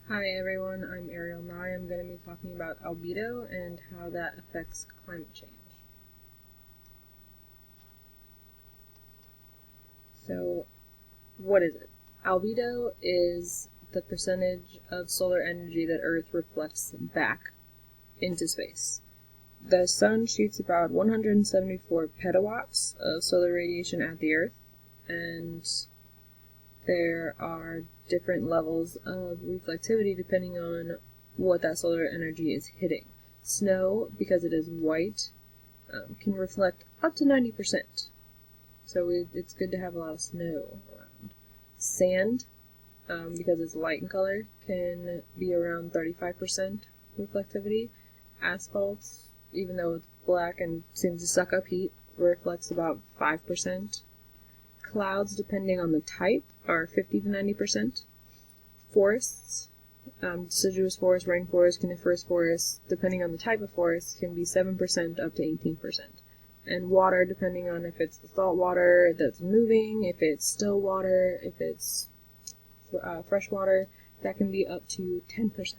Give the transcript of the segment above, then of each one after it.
Hi everyone, I'm Ariel. Now I am going to be talking about albedo and how that affects climate change. So, what is it? Albedo is the percentage of solar energy that Earth reflects back into space. The sun shoots about 174 petawatts of solar radiation at the Earth, and there are different levels of reflectivity depending on what that solar energy is hitting. Snow, because it is white, can reflect up to 90%. So it's good to have a lot of snow around. Sand, because it's light in color, can be around 35% reflectivity. Asphalt, even though it's black and seems to suck up heat, reflects about 5%. Clouds, depending on the type, are 50 to 90%. Forests, deciduous forest, rainforest, coniferous forest, depending on the type of forest, can be 7% up to 18%. And water, depending on if it's the salt water that's moving, if it's still water, if it's fresh water, that can be up to 10%.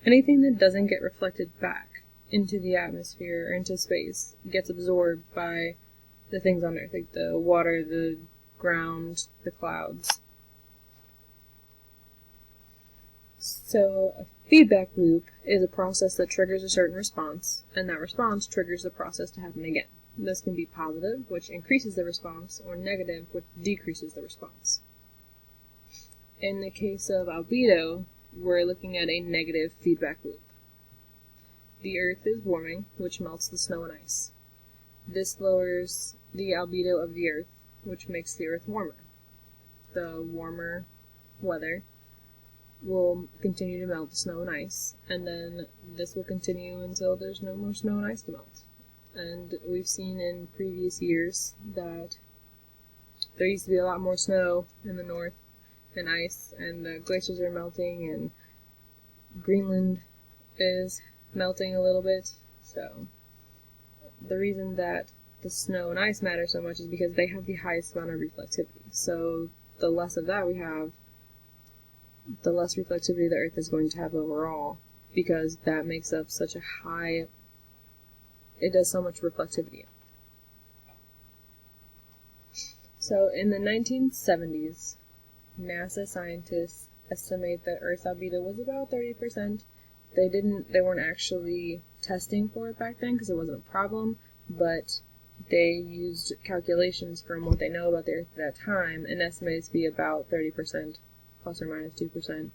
Anything that doesn't get reflected back into the atmosphere or into space gets absorbed by the things on Earth, like the water, the ground, the clouds. So a feedback loop is a process that triggers a certain response, and that response triggers the process to happen again. This can be positive, which increases the response, or negative, which decreases the response. In the case of albedo, we're looking at a negative feedback loop. The Earth is warming, which melts the snow and ice. This lowers the albedo of the Earth, which makes the Earth warmer. The warmer weather will continue to melt the snow and ice, and then this will continue until there's no more snow and ice to melt. And we've seen in previous years that there used to be a lot more snow in the north and ice, and the glaciers are melting, and Greenland is melting a little bit. So the reason that the snow and ice matter so much is because they have the highest amount of reflectivity. So the less of that we have, the less reflectivity the Earth is going to have overall, because that makes up such a high, it does so much reflectivity. So in the 1970s, NASA scientists estimate that Earth's albedo was about 30%. They weren't actually testing for it back then because it wasn't a problem, but they used calculations from what they know about the Earth at that time and estimated it to be about 30%. Plus or minus 2%.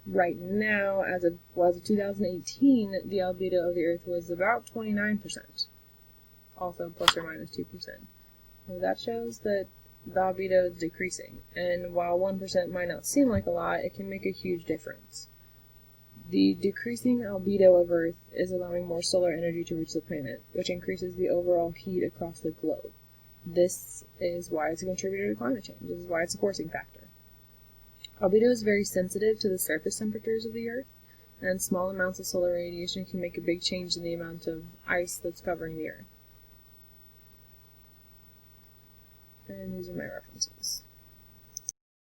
Right now, as of 2018, the albedo of the Earth was about 29%, also plus or minus 2%. So that shows that the albedo is decreasing, and while 1% might not seem like a lot, it can make a huge difference. The decreasing albedo of Earth is allowing more solar energy to reach the planet, which increases the overall heat across the globe. This is why it's a contributor to climate change. This is why it's a forcing factor. Albedo is very sensitive to the surface temperatures of the Earth, and small amounts of solar radiation can make a big change in the amount of ice that's covering the Earth. And these are my references.